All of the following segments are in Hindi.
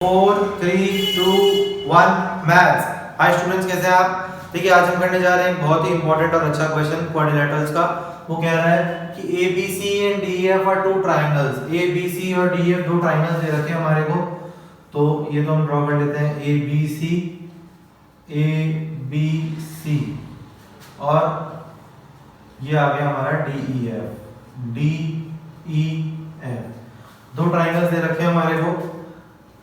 4 3 2 1 मैथ्स। हाय स्टूडेंट्स, कैसे हैं आप? देखिए, आज हम करने जा रहे हैं एक बहुत ही इंपॉर्टेंट और अच्छा क्वेश्चन क्वाड्रिलेटरल्स का। वो कह रहा है कि ABC and DEF are two triangles. ABC और DEF दो ट्रायंगल्स दे रखे हैं हमारे को। तो ये तो हम ड्रॉ कर लेते हैं ABC और ये आ गया हमारा DEF। दो ट्रायंगल्स दे रखे हैं हमारे को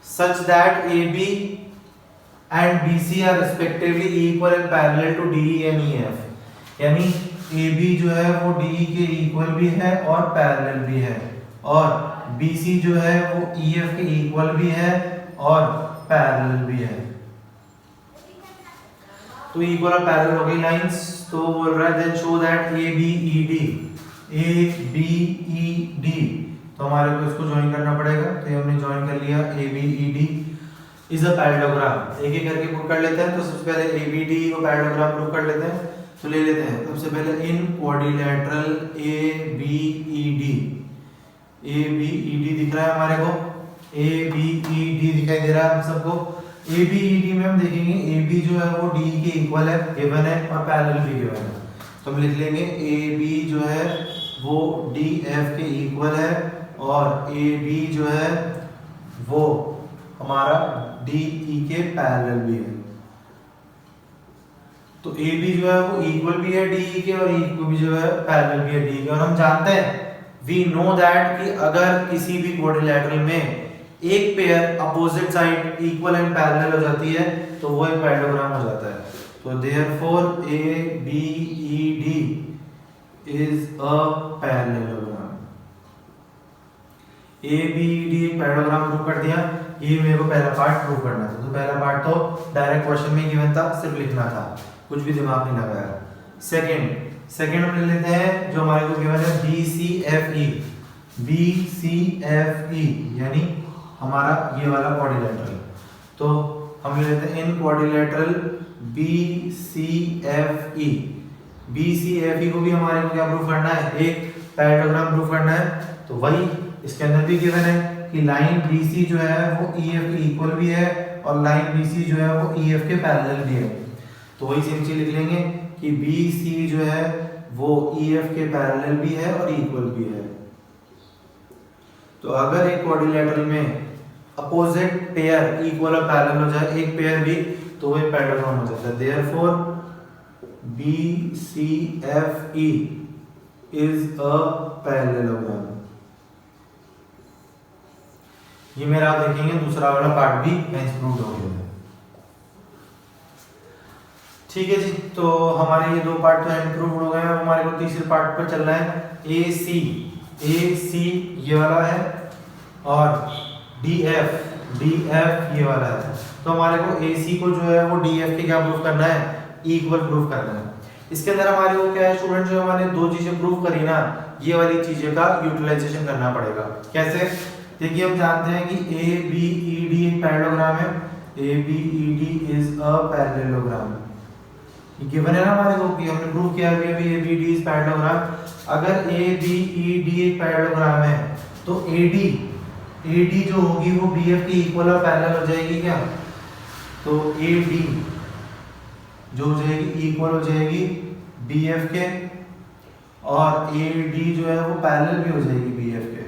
such that AB and BC are respectively equal and parallel to DE and EF। यानी AB जो है वो DE के इक्वल भी है और पैरेलल भी है, और BC जो है वो EF के इक्वल भी है और पैरेलल भी है। तो इक्वल और पैरेलल हो गई लाइंस। तो बोल रहा है देन शो दैट ABED तो हमारे को इसको ज्वाइन करना पड़ेगा। तो ये हमने ज्वाइन कर लिया। ABED is a parallelogram. एक एक करके प्रूव कर लेते हैं। तो सबसे पहले ABD को पैरेललोग्राम प्रूव कर लेते हैं। तो ले लेते हैं सबसे पहले इन क्वाड्रिलेटरल ABED दिख रहा है हमारे को। ABED दिखाई दे रहा है हम सबको। ABED में हम देखेंगे AB जो है वो D के इक्वल है, गिवन है, और पैरेलल भी गिवन है। तो हम लिख लेंगे AB जो है वो DF के इक्वल है और AB जो है वो हमारा DE के पैरेलल भी है। तो AB जो है वो इक्वल भी है DE के और EQ भी जो है पैरेलल भी है DE के। और हम जानते हैं वी नो दैट कि अगर किसी भी क्वाड्रिलेटरल में एक pair opposite side equal and parallel हो जाती है तो वो एक पैरेललोग्राम हो जाता है। तो therefore ABED is a parallelogram। ABED एक पैरेललोग्राम प्रूव कर दिया। ये मेरे को पहला पार्ट प्रूव करना था। तो पहला पार्ट तो डायरेक्ट क्वेश्चन में गिवन था, सिर्फ लिखना था, कुछ भी दिमाग नहीं लगाया। सेकंड हम ले लेते हैं जो हमारे को गिवन है BCFE यानी हमारा ये वाला क्वाड्रिलेटरल। तो हम ले लेते हैं इन क्वाड्रिलेटरल BCFE को भी हमारे को क्या प्रूव करना है? एक पैरेललोग्राम प्रूव करना है। तो वही इसके अंदर भी गिवन है कि लाइन BC जो है वो EF के इक्वल भी है और लाइन BC जो है वो EF के पैरेलल भी है। तो वही सेम चीज लिख लेंगे कि BC जो है वो EF के पैरेलल भी है और इक्वल भी है। तो अगर एक क्वाड्रिलेटरल में अपोजिट पेयर इक्वल और पैरेलल हो जाए, एक पेयर भी, तो वो एक पैरेललोग्राम हो जाता है। Therefore BCFE is a parallelogram। ये मेरा आप देखेंगे दूसरा वाला पार्ट भी हेंस प्रूव्ड हो गया है। ठीक है जी, तो हमारे ये दो पार्ट तो हेंस प्रूव्ड हो गए हैं। हमारे को तीसरे पार्ट पर चलना है। AC ये वाला है और DF ये वाला है। तो हमारे को AC को जो है वो DF के क्या प्रूव करना है? इक्वल प्रूव करना है। इसके अंदर हमारे को क्या है स्टूडेंट, जो हमारे दो चीजें प्रूव करी ना, ये वाली चीजें का यूटिलाइजेशन करना पड़ेगा। कैसे? देखिए, हम जानते हैं कि ABED एक पैरेललोग्राम है। ABED is a parallelogram. ये गिवन है ना हमारे को कि हमने प्रूव किया है अभी ABED इज पैरेललोग्राम। अगर ABED एक पैरेललोग्राम है तो AD जो होगी वो BF के इक्वल और पैरेलल हो जाएगी क्या? तो AD जो हो जाएगी इक्वल हो जाएगी BF के, और AD जो है वो पैरेलल भी हो जाएगी BF के।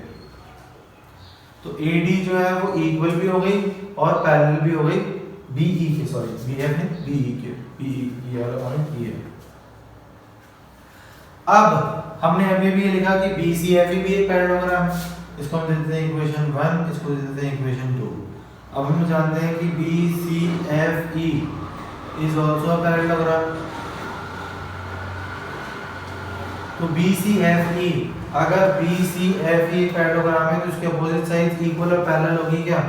तो AD जो है वो इक्वल भी हो गई और पैरेलल भी हो गई BE के, सॉरी BF है BE के, BE वाला पॉइंट ये है। अब हमने अभी भी ये लिखा कि BCFE भी एक पैरेललोग्राम है। इसको हम देते हैं इक्वेशन 1, इसको देते हैं इक्वेशन 2। अब हम जानते हैं कि BCFE is also a parallelogram। तो BCFE, अगर BCFE पैरेललोग्राम है तो उसके अपोजिट साइड इक्वल और पैरेलल होगी क्या?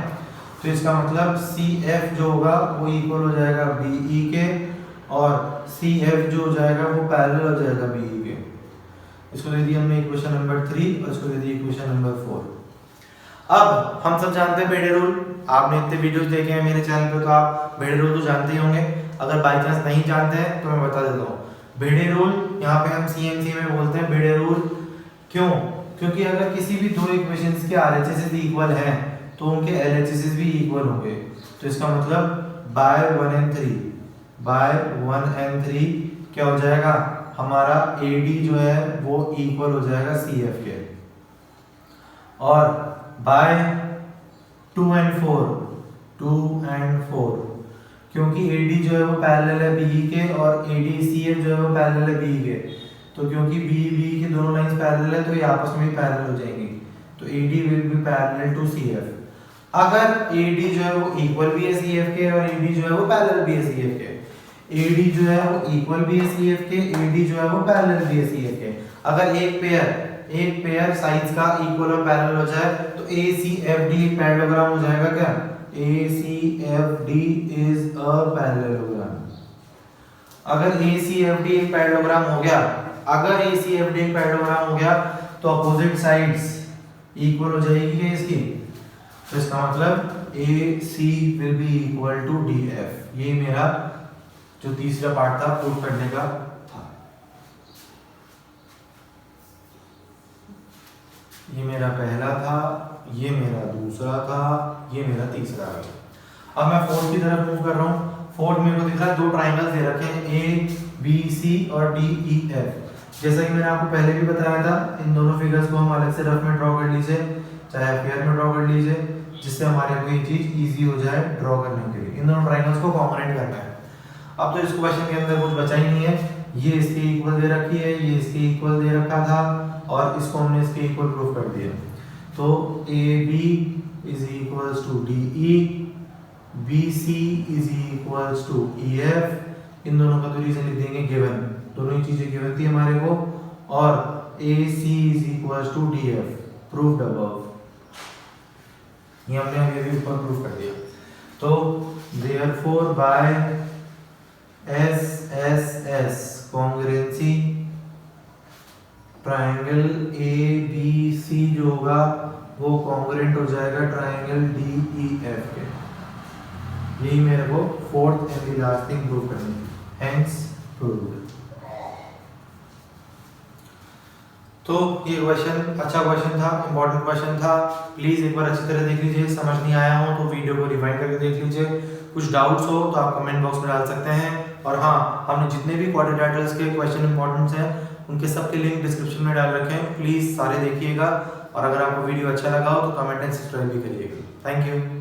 तो इसका मतलब CF जो होगा वो इक्वल हो जाएगा BE के, और CF जो हो जाएगा वो पैरेलल हो जाएगा BE के। इसको दे दी हमने इक्वेशन नंबर 3 और इसको दे दी इक्वेशन नंबर 4। अब हम सब जानते हैं बेड़े रूल। आपने इतने वीडियोस देखे हैं मेरे चैनल पे, तो आप बेड़े रूल तो जानते ही होंगे। अगर बाय चांस नहीं जानते हैं तो मैं बता देता हूँ। बेड़े रूल यहाँ पे हम CMC में बोलते हैं बेड़े रूल। क्यों? क्योंकि अगर किसी भी दो इक्वेशंस के RHS इक्वल हैं तो उनके LHS भी इक्वल होंगे। तो इसका मतलब बाय 1 and 3 क्या हो जाएगा, हमारा AD जो है वो इक्वल हो जाएगा CF के, और बाय 2 and 4 क्योंकि AD जो है वो पैरेलल है BE के और ADCF जो है वो पैरेलल है BE के, तो क्योंकि BE के दोनों लाइंस पैरेलल है तो ये आपस में भी पैरेलल हो जाएंगी, तो AD will be parallel to CF। अगर AD जो है वो इक्वल भी है CF के और AD जो है वो पैरेलल भी है CF के, AD जो है वो इक्वल भी है CF के, AD जो है वो पैरेलल भी है CF के, अगर एक पेयर साइड्स का इक्वल और पैरेलल हो जाए तो ACFD पैरेललोग्राम हो जाएगा क्या, ACFD इज अ पैरेललोग्राम। अगर ACFD एक पैरेललोग्राम हो गया, तो अपोजिट साइड्स इक्वल हो जाएगी क्या इसकी, तो इसका मतलब AC will be equal to DF। ये मेरा जो तीसरा पार्ट था प्रूव करने का था, ये मेरा पहला था, ये मेरा दूसरा था, ये मेरा तीसरा है। अब मैं फोर्थ की तरफ मूव कर रहा हूँ। फोर्थ मेरे को दिख रहा है दो ट्राइंगल्स दे रखे हैं ABC और DEF। जैसा कि मैंने आपको पहले भी बताया था, इन दोनों फिगर्स को हम अलग से रफ में ड्रॉ कर लीजिए, चाहे फेयर में ड्रॉ कर लीजिए, जिससे हमारे को ये चीज इजी हो जाए ड्रॉ करने के लिए। इन दोनों ट्राइंगल्स को कॉम्बिनेट करना है। अब तो इस क्वेश्चन के अंदर कुछ बचा ही नहीं है, ये इसके इक्वल दे रखी है, ये इसके इक्वल दे रखा था और इसको हमने इसके इक्वल प्रूव कर दिया। तो AB is equals to DE, BC is equals to EF, इन दोनों का तो रीजन लिख देंगे गिवन, दोनों ही चीजें गिवन थी हमारे को, और AC is equals to DF proved above, ये हमने अभी ऊपर प्रूव कर दिया। तो therefore by SSS congruency triangle ABC जो होगा वो कॉन्ग्रुएंट हो जाएगा ट्रायंगल DEF के। यही मेरे को fourth and the last thing prove करनी है, हेंस प्रूव्ड। तो ये क्वेश्चन अच्छा क्वेश्चन था, इंपॉर्टेंट क्वेश्चन था। प्लीज एक बार अच्छी तरह देख लीजिए, समझ नहीं आया हो तो वीडियो को रिवाइंड करके देख लीजिए। कुछ डाउट्स हो तो आप कमेंट बॉक्स में डाल सकते हैं। और हाँ, हमने जितने भी क्वाड्रिलेटरल्स के क्वेश्चन इंपॉर्टेंट हैं उनके सबके लिंक डिस्क्रिप्शन में डाल रखे हैं, प्लीज सारे देखिएगा। और अगर आपको वीडियो अच्छा लगा हो तो कमेंट एंड सब्सक्राइब भी करिएगा। Thank you.